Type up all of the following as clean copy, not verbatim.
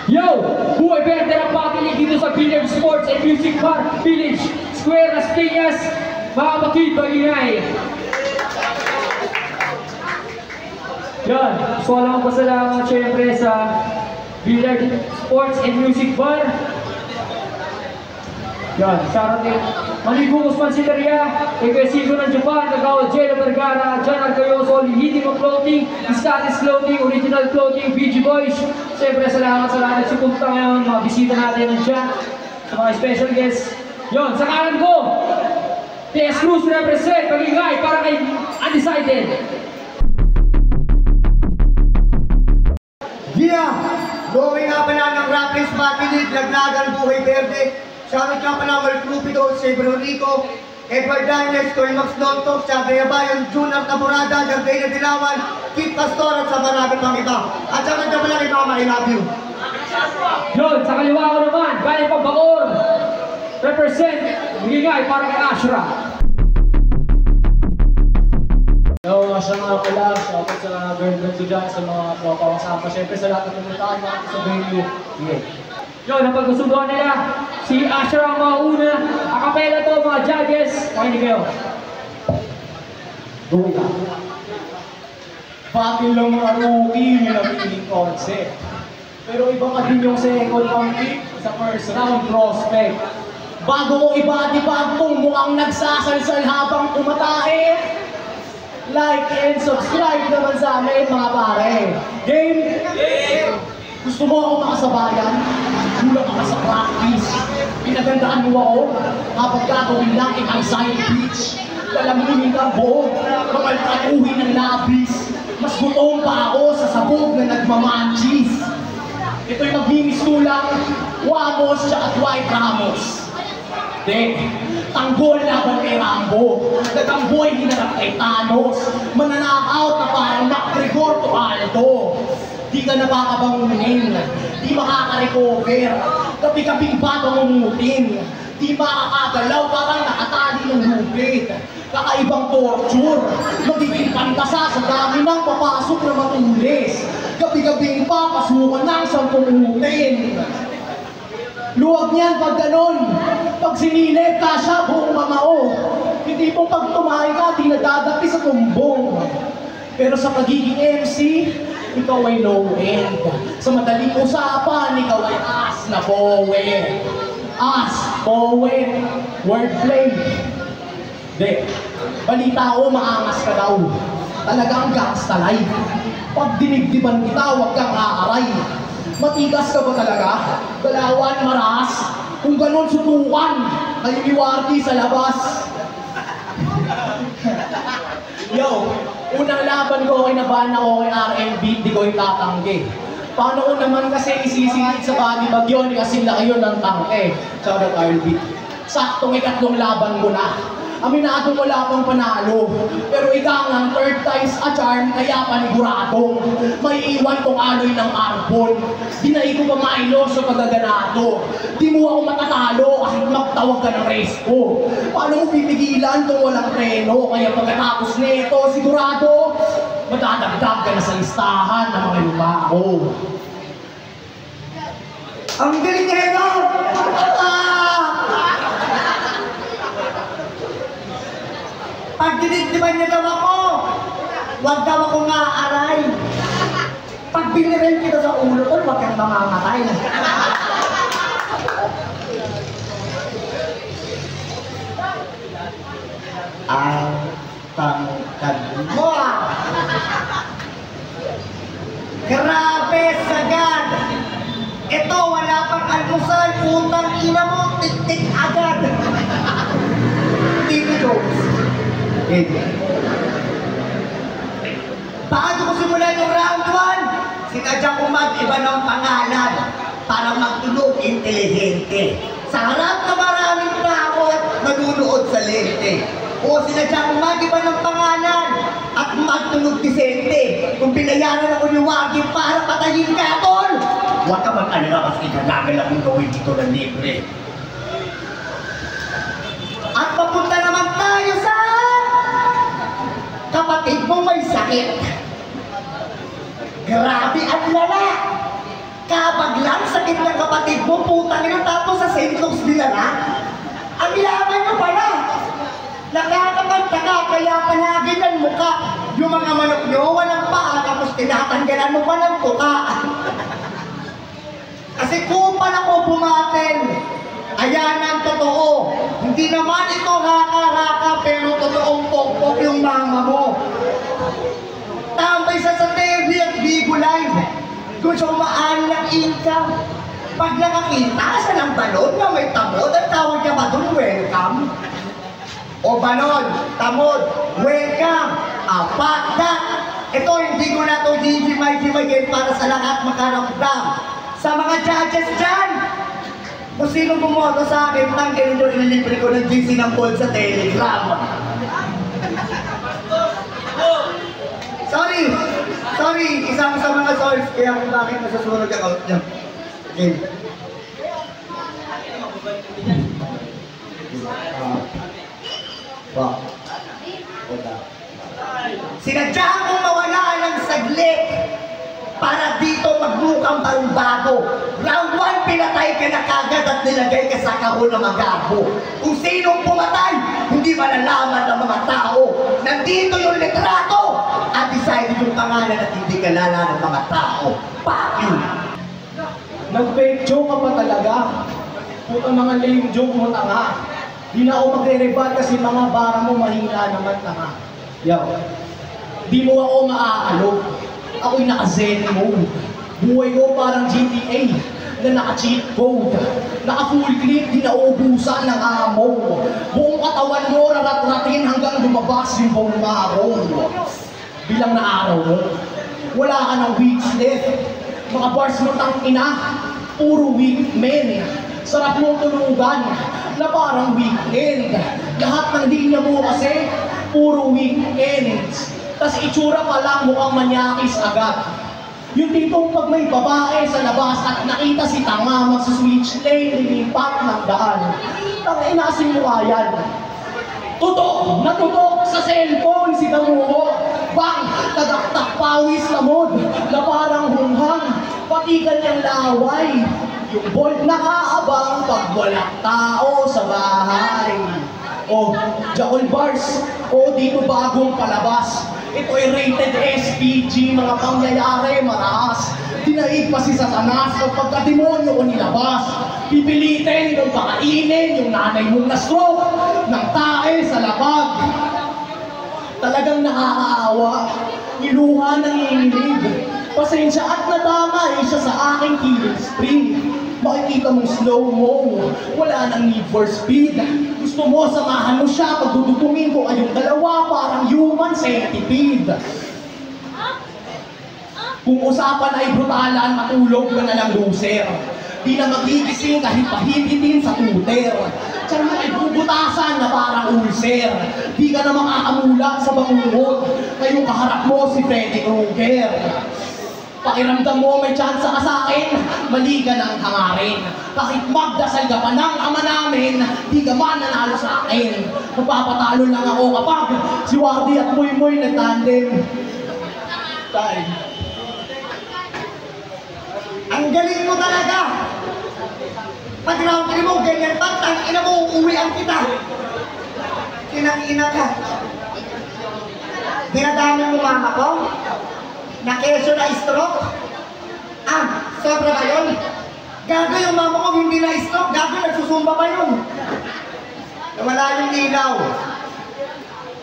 Yo! Buhay Verde ang pakilig dito sa Billiard Sports and Music Bar Village Square, Las Piñas. Mga kapatid, magingay. Yan, gusto ko lang pasalamat syempre sa Billiard Sports and Music Bar. Yan, shoutout din. Maligo Usman Sileria, Equesigo ng Japan, Nagawa Jello Vergara, John Arcayoso, Lihitimo Clothing, Status Clothing, Original Clothing, BG Boys. Siyempre, salamat sa lahat at supunta ngayon, mga bisita natin nandiyan, sa mga special guests. Yon, sa kanan ko, TS Cruz represent, magingay para kay Undecided. Yeah! Going nga pala ng Rapids Matinig, Lagnagan, Buhay Verde. Shoutout nga pala Mal Crupido, Sebro Rico, Edward Daniels, Toy Max Dontok, Sabay Bayon, Junior Tamurada, Gardena Dilawan, Kit Pastor at sa marami pang iba. At saka nga pala kay Mama, I love you. Yun, sa kaliwa ko naman, galing pa Bacoor. Represent, magingay para kay Ashra. Hello, Asya nga pala. Shoutout sa girlfriend ko dyan, sa mga tropa kasama. Siyempre sa lahat ng pumuntaan natin sa venue. Yeah. Yun, napagkusubuhan nila. Si Asher ang mauna. Akapela to, mga judges. Makinig kayo. Go na. Bakit lang mga rookie may napiling concept? Pero iba ka din yung second round pick sa first round prospect. Bago ko iba-dibag kung mukhang nagsasalsal habang kumatae. Like and subscribe naman sa amin mga pare. Game? Game! Gusto mo ako makasabayan? Kulang ka sa practice. Pinagandaan mo ako kapag gagawin lang ang side pitch. Kalamunin ka buo, kapalpatuhin ng labis. Mas gutom pa ako sa sabog na nagmamanchis. Ito'y magmimistulang Wamos at White Ramos. Tanggol laban kay Rambo. Naganggoy hinarap kay Thanos. Mananakaut na parang MacGregor to Aldo. Di ka nakakabangunin, di makaka-recover. Gabi-gabing batang umutin, di makakagalaw parang nakatali ng lupit. Kakaibang torture, magiging pantasa sa dami ng papasok na matulis. Gabi-gabing papasukan ng sampung utin. Luwag niyan pag ganon, pag sinilip ka siya buong mamao. Hindi pong pag tumahay ka, di nadadapi sa tumbong. Pero sa pagiging MC, ikaw ay no end. Sa madaling usapan, ikaw ay as na poet. As, poet, wordplay. De, balita ko maangas ka daw. Talagang gangsta life. Pag dinigdiban kita, huwag kang aaray. Matigas ka ba talaga? Galawan, maras. Kung ganon sutukan, kayo iwarti sa labas. Yo, unang laban ko, kinabahan ako kay RMB, di ko itatanggi. Paano ko naman kasi isisilid sa body bag yun, kasi laki yun ng tangke. Shoutout RMB. Saktong ikatlong laban ko na. Aminado wala pang panalo. Pero ikaw ng third time's a charm, kaya paniguradong may iwan kong aloy ng arbon. Di na iko pa mailos sa pagaganato. Di mo ako matatalo kahit magtawag ka ng race ko. Paano mo pipigilan kung walang preno? Kaya pagkatapos nito, sigurado madadagdag ka na sa listahan ng mga lumako. Ang galing nito! Pag dinigdiban niya daw ako, huwag daw akong maaaray. Pag binirel kita sa ulo ko, huwag kang mamamatay. Ang tangkad mo! Grabe sagad! Ito, wala pang almusal, putang ina mo, tik-tik agad! TV jokes. Bago ko simulan yung round 1, sinadya ko mag-iba ng pangalan para magtunog inteligente. Sa harap na maraming tao at manunood sa lente. O sinadya ko mag-iba ng pangalan at magtunog disente. Kung binayaran ako ni Wagi para patayin ka, tol! Huwag ka mag-alala kasi ikagagal akong gawin dito ng libre. At papunta naman tayo sa kapatid mo may sakit. Grabe at lala. Kabag lang, sakit ng kapatid mo, putang ina, tapos sa St. Luke's dinala. Ang yaman nyo pala. Nakakapagtaka, kaya panaginan mo ka. Yung mga manok nyo, walang paa, tapos tinatanggalan mo pa ng tuka. Kasi kupal ako bumatin. Ayan ang totoo. Hindi naman ito haka-haka, pero totoong pokpok yung mama mo. Tambay sa TV at Bigo Live. Gusto umaan ng income. Pag nakakita sa ng balon na may tamod, ang tawag niya ba doon, welcome? O balon, tamod, welcome, apat na. Ito, hindi ko na ito di-divide para sa lahat makaramdam. Sa mga judges dyan, kung sino bumoto sa akin, tanggalin nyo, ililibre ko ng GC ng Paul sa Telegram. Sorry, isang sa mga source, kaya kung bakit nasusunod ang out niya. Okay. Sinadya akong mawala ng saglit para dito magmukhang bago. Round 1, pinatay ka na kagad at nilagay ka sa kahon ng magabo. Kung sinong pumatay, hindi malalaman ng mga tao. Nandito yung litrato at decided yung pangalan at hindi kalala ng mga tao. Fuck you! Nag-fake joke ka pa talaga. Puta mga lame joke mo tanga. Di na ako magre-rebut kasi mga bara mo mahina naman tanga. Yo, di mo ako maaalok. Ako'y naka-zen mode. Buhay ko parang GTA na naka-cheat code. Naka-full clip, di nauubusan ng amo. Buong katawan mo rarat-ratin hanggang lumabas yung buong araw. Bilang na araw mo, wala ka ng weeks left. Mga bars mo tang ina, puro weak men. Sarap mong tulugan na parang weekend. Lahat ng linya mo kasi, puro weekends. Tas itsura pa lang mukhang manyakis agad. Yung tipong pag may babae sa labas at nakita si tanga magsuswitch lane, lilipat ng daan. Tangina si mukha yan. Tutok! Natutok sa cellphone si Damuho. Bang! Tadaktak pawis na mod na parang hunghang. Pati kanyang laway. Yung bolt nakaabang pag walang tao sa bahay. O, Jackal Bars. O, dito bagong palabas. Ito ay rated SPG, mga pangyayari, maraas. Dinaig pa si Satanas kapag ka-demonyo o nilabas. Pipilitin kung pakainin yung nanay mong na-stroke ng tae sa labag. Talagang nakakaawa, iluha ng iinig. Pasensya at nadamay siya sa aking killing spree. Makikita mong slow-mo, wala nang need for speed. Gusto mo, samahan mo siya, pagdudugtungin ko kayong dalawa, parang human centipede. Kung usapan ay brutalan, matulog ka na lang loser. Di na magigising kahit pahigitin sa tuter. Diyan mo ay bubutasan na parang ulcer. Di ka na makakamula sa bangungod. Ngayong kaharap mo si Freddy Krueger. Pakiramdam mo may chance ka sa akin, mali ka nang hangarin. Kahit magdasal ka pa ng ama namin, di ka man nanalo sa akin. Magpapatalo lang ako kapag si Wardy at Moy nagtandem. Time. Ang galing mo talaga! Pag round 3 mo, ganyan pa, tang-ina mo, uuwian kita. Kinang-ina ka. Dinadami mo mama ko? Na keso na stroke? Ah, sobra ba yun? Gago yung mama ko hindi na stroke, gago nagsusumba pa yun. Wala yung ilaw.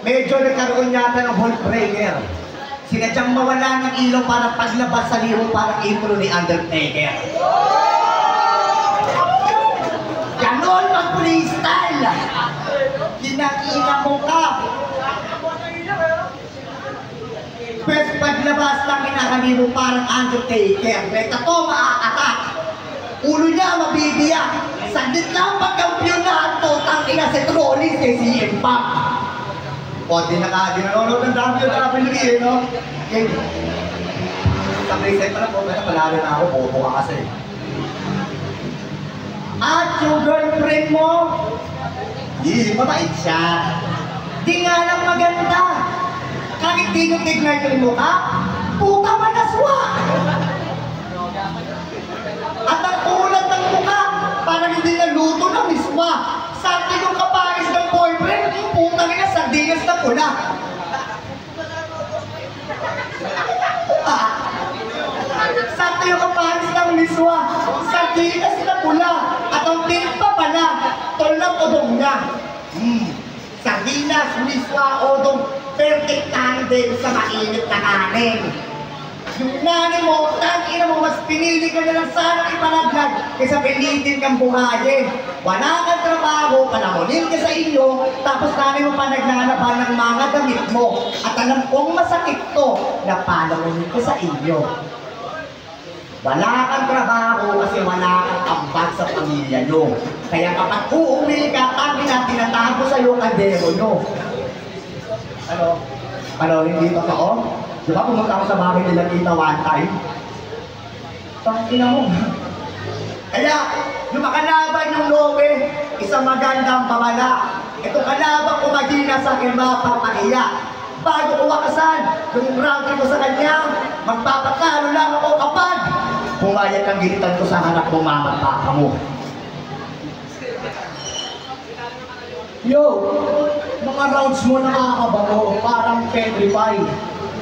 Medyo nagkaroon yata ng whole breaker. Sinadyang mawala ng ilaw para paglabas sa liho parang intro ni Undertaker. Ganon mag-freestyle. Kinakina mo ka. Pwes paglabas lang kinakani mo parang Undertaker. May tato maaatak. Ulo niya mabibiyak. Saglit lang pagkampyonato, tangina si Trolley kay CM Punk. O, di nanonood ng WWE, no? Okay. Sa preset pa lang po, kaya palalo na ako, bobo ka kasi. At yung girlfriend mo, mabait siya. Di nga lang maganda. Kahit di nyo tignan yung mukha, puta manaswa! Ito yung kapanis ng miswa. Sardinas na pula. At ang timpa pala, tol ng odong niya. Sardinas, miswa, odong. Perfect tandem sa mainit na kanin. Yung nanay mo, tangina mo, mas pinili ka na lang sana ipanaglag kaysa pilitin kang buhayin. Wala kang trabaho, palamunin ka sa iyo, tapos nanay mo pa naglalaban ng mga damit mo. At alam kong masakit to na palamunin ka sa iyo. Wala kang trabaho kasi wala kang ambag sa pamilya nyo. Kaya kapag uuwi ka, tangina, tinatago sa iyo ang demo nyo. Ano, hindi totoo? Di ba pumunta ako sa bahay nila kita one time? Tangina mo. Kaya, yung makalaban yung Lobe, isang magandang pamala. Ito kalaban ko magina sa akin mapapahiya. Bago ko wakasan, yung round ko sa kanya, magpapatalo lang ako kapag pumayag ang gilitan ko sa harap mo, mama at papa mo. Yo, mga rounds mo nakakabago, parang petrify.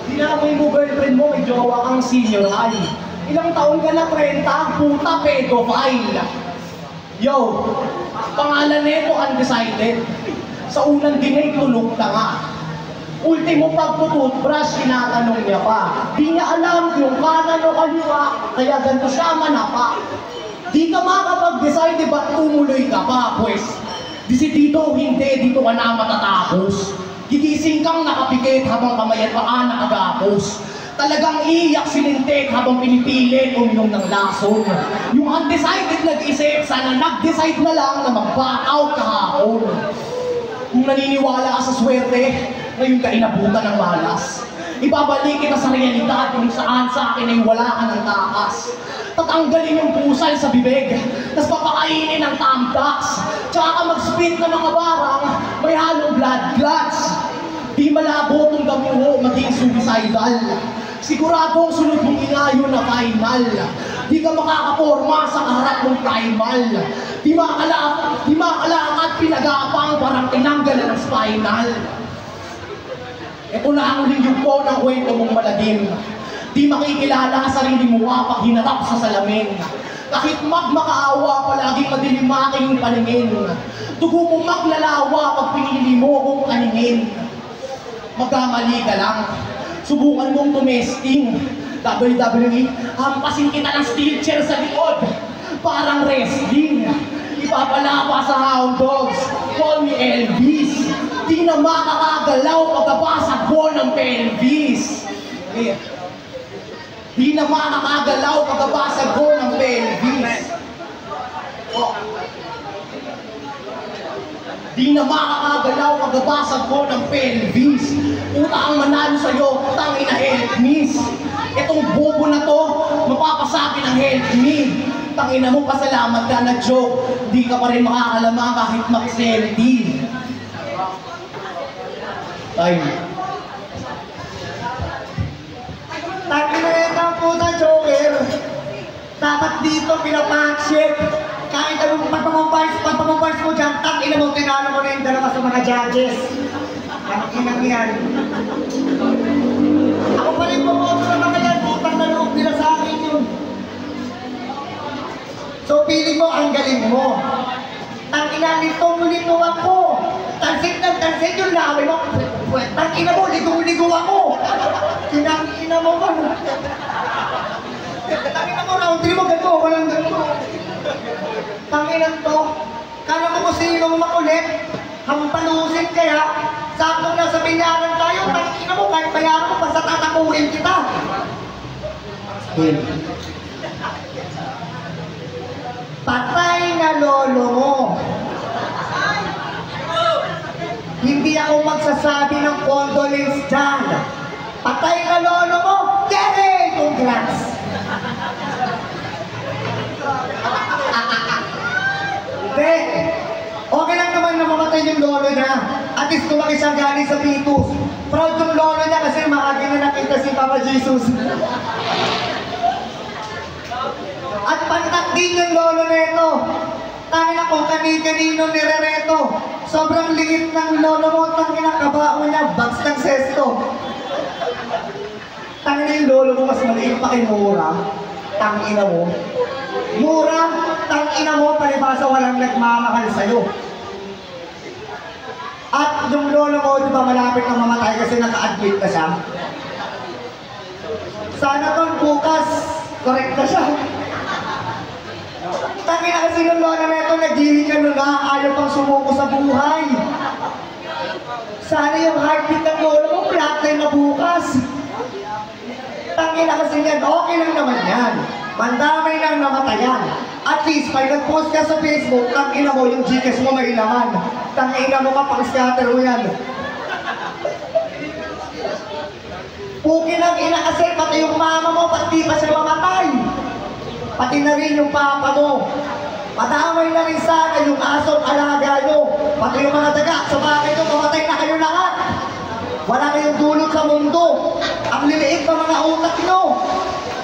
Dinamoy mo girlfriend mo, may jowa kang senior high. Ilang taon ka na 30, puta pedophile. Yo, pangalan nito undecided. Sa unang dinay, tulog na nga. Ultimo pagtututbrush, tinatanong niya pa. Di niya alam yung kanan o kaliwa, kaya ganito siya manapa. Di ka makapag-decide, ba't tumuloy ka pa, pues? Disidido, hindi, dito ka na matatapos. Gigising kang nakapikit habang kamay at paa nakagapos. Talagang iiyak silintik habang pinipilit uminom ng lason. Yung undecided nag-isip, sana nag-decide na lang na mag-back out kahapon. Kung naniniwala ka sa swerte, ngayon ka inabutan ng malas. Ibabalik kita sa realidad kung saan sa akin ay wala ka ng takas. Tatanggalin yung pusal sa bibig, tapos papakainin ng tamtax. Tsaka ka mag-spit ng mga barang, may halong blood clots. Di malabo kung gamuho maging suicidal. Siguradong sunod mong inayo na final. Di ka makakaporma sa kaharap ng primal. Di makalakad pinagapang parang tinanggal ng spinal. Ito na ang uling yugto ng kwento mong malagim. Di makikilala sa sarili mo pag hinarap sa salamin. Kahit magmakaawa, palaging madilimaki yung paningin. Tugo mo maglalawa pag pinili mo kung kaningin. Magkamali ka lang. Subukan mong tumesting. WWE, hampasin kita ng steel chair sa likod. Parang wrestling. Ipapala pa sa hound dogs. Call me Elvis. Di na makakagalaw pagkabasag ko ng pelvis. Di na makakagalaw pagkabasag ko ng pelvis. Di na makakagalaw pagkabasag ko ng pelvis. Puta ang manalo sa'yo, tangina help miss. Itong bobo na to, mapapasabi ng help me. Tangina mo, pasalamat ka na joke. Di ka pa rin makakalama kahit mag-selfie. Time. Tangina yan ang puta, Joker. Dapat dito pinapaksip. Kahit anong pagpapapars mo dyan, tangina mo, tinalo mo na yung dalawa sa mga judges. Tangina mo yan. Ako pa rin pumoto na mga yan, putang na loob nila sa akin yun. So, piling mo, ang galing mo. Tangina, litong-lito ako. Tansit ng tansit yung lawi mo. Tangina mo, ligo-ligo ako. Tinangina mo ba? Tangina mo, round 3 mo, ganito, walang ganito. Tangina to. Kala mo kung sinong makulit. Hampalusin kaya. Saktong nasa binyaran tayo. Tangina mo, kahit bayaran mo, basta tatakuhin kita. Patay na lolo mo. Hindi ako magsasabi ng condolence dyan. Patay ka lolo mo, yay! Congrats! Hindi. Okay lang naman na mamatay yung lolo niya. At least kumaki siya galing sa Titus. Proud yung lolo niya kasi makagi na nakita si Papa Jesus. At pantak din yung lolo nito. Tangina kung kani-kanino nirereto. Sobrang liit ng lolo mo, tangina kabao niya, bags ng sesto. Tangina yung lolo mo, mas maliit pa kay Mura. tangina mo. Mura, tangina mo, palibasa walang nagmamahal sa'yo. At yung lolo mo, di ba malapit na mamatay kasi naka-admit na siya? Sana tol, bukas, correct na siya. Tangina kasi yung lolo na ito, naghihinga na, ayaw pang sumuko sa buhay. Sana yung heartbeat ng lolo mo, flatline na bukas. Tangina kasi yan, okay lang naman yan. Mandamay lang namatayan. At least, pag nag-post ka sa Facebook, tangina mo, yung Gcash mo may laman. Tangina mo ka, pang-scatter mo yan. Puki lang ina kasi, pati yung mama mo, pati pa siya mamatay. Pati na rin yung papa mo. Madamay na rin sana yung asong alaga nyo. Pati yung mga daga, sa bakit nyo, mamatay na kayo lahat. Wala kayong dulot sa mundo. Ang liliit na mga utak nyo.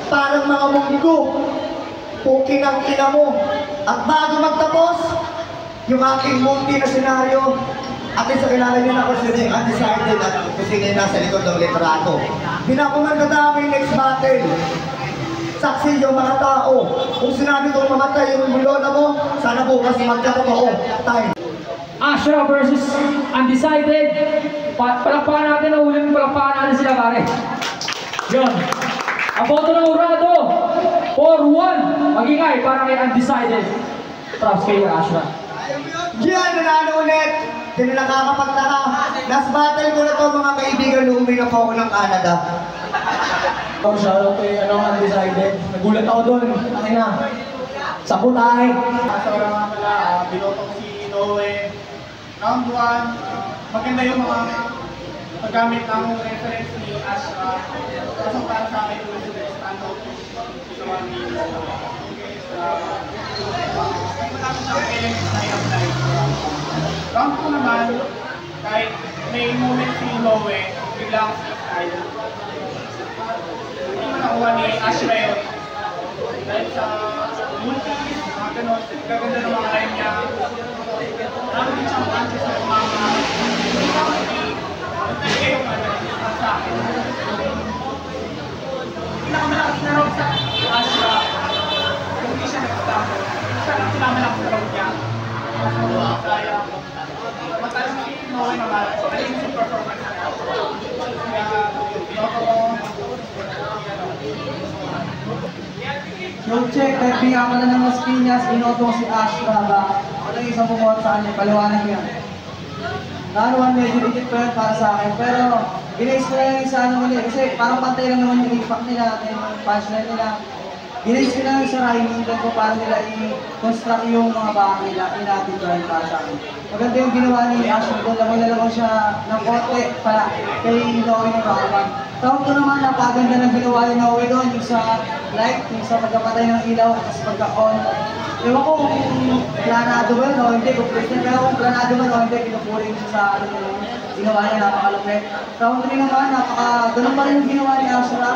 Parang mga munggo. Puki ng ina mo. At bago magtapos, yung aking munti na senaryo, at sa kilala niyo na kasi yung undecided at kasi ngayon nasa likod ng litrato. Hindi na ako nagdadamay next battle. Saksi yung mga tao. Kung sinabi kong mamatay yung lola mo, sana bukas magkatotoo. Time. Ashra versus Undecided. Palakpakan natin na uling palakpakan natin sila pare. Yun. Ang boto ng Urado. 4-1. Magingay para kay Undecided. Props kay Ashra. Yan, nanalo ulit. Hindi na nakakapagtaka. Last battle ko na to mga kaibigan, luumi na po ako ng Canada. Shoutout kay Undecided. Nagulat ako doon. Akin na. Sa putay. Sa oras nga pala, binotong si Noe. Round 1, maganda yung mga paggamit ng reference ni Ashra. Kaso para sa akin, ito yung standout sa mga nila. Matapos ang elements na i-apply. Round 2 naman, kahit may moment si Noe, biglang style. Hindi mo nakuha ni Ashra yun. Dahil sa multi, mga ganun, gaganda ng mga line niya. Lalo din siyang punches sa mga talaga yung sa akin. Pinakamalakas na round sa Ashra, kung hindi siya nag-stop, siya lang pinamalakas na round niya. Kaya, matalas si Noe naman, ayun yung performance niya. Kaya, binoto ko, Yung check, kahit bigyan ka na ng Las Piñas, binotong si Ashra ba? Ano yung isang bumot sa kanya, paliwanag yan. Nanuhan medyo dikit pa yun para sa akin, pero ginais ko lang yung sa ano ulit, kasi parang pantay lang naman yung impact nila, yung punchline nila. Ginais ko lang yung sa rhyming ko para nila i-construct yung mga bahay nila, inatid dahil para sa akin. Maganda yung ginawa ni Ashra doon, lamang siya ng konti para kay Noe ng Bakabang. Tawag ko naman, napaganda ng ginawa ni Noe doon, yung sa light, yung sa pagkapatay ng ilaw, tapos pagka-on. Ewan ko kung planado ba yun o hindi, pero kung planado ba o hindi, pinupuri siya sa ano yung ginawa niya, napakalupit. Tawag ko rin naman, ganun pa rin yung ginawa ni Ashra.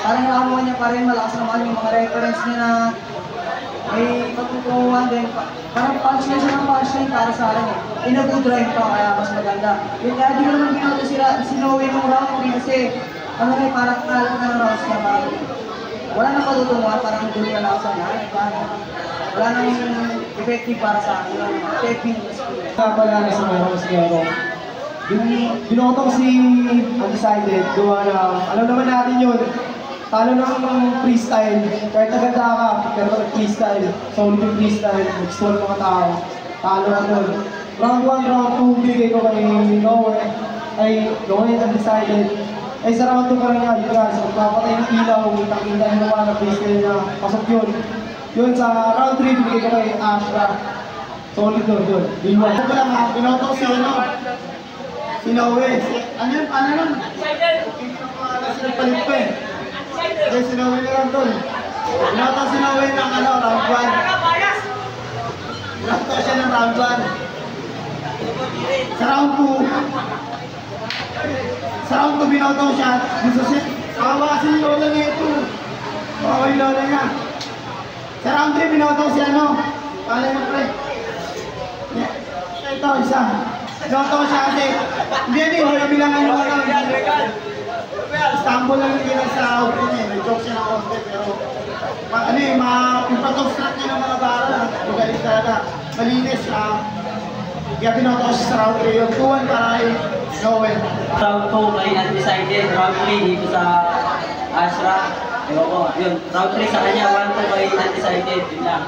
Parang nakamuha niya pa rin, malakas naman yung mga reference niya na may patutunguhan din. Parang punchline siya ng punchline para sa akin eh. In a good rhyme pa, kaya mas maganda. Yung kaya di ko naman ginawa si Noe nung round 3 kasi ano na parang kalat na ng rounds niya. Wala nang patutunguhan, parang doon na lang sa wala nang effective para sa akin. Effective. Pala na sa mga siguro. Yung binotong si Undecided, gawa na, alam naman natin yun, talo ng freestyle, kahit naganda ka, pero nag-freestyle, solid yung freestyle, nag-stall mga tao, talo ka doon. Round 1, round 2, bigay ko kay Noe, ay Noe Undecided. Ay sa round 2 pa rin nga, yun nga, so papatay ng ilaw, kita-kita yung naman na freestyle na pasok yun. Yun sa round 3, bigay ko kay Ashra. Solid doon, yun. Yun Ito lang ha, binotong si si Noe. Ano yun? Paano nun? Kasi palit pa eh. Okay, si Noe na lang doon. Binotong si Noe ng round 1. Binotong siya ng round 1. Sa round 2, binotong siya. Gusto siya, kawa kasi yung lola niya ito. Kawa yung lola niya. Sa round 3, binotong si Paano yung pre? Ito, isa. Binotong siya kasi, hindi, wala bilangan yung Istanbul lang yung gina sa output niya. May joke siya ng konti, pero yung pag-construct niya ng mga bara, magaling talaga. Malinis, kaya binoto ko siya sa round 3. Yung 2-1 para kay Noel. Round 2 may undecided, round 3 dito sa Ashra. Ewan ko, yun, round 3 sa kanya, 1-2 may undecided, yun lang.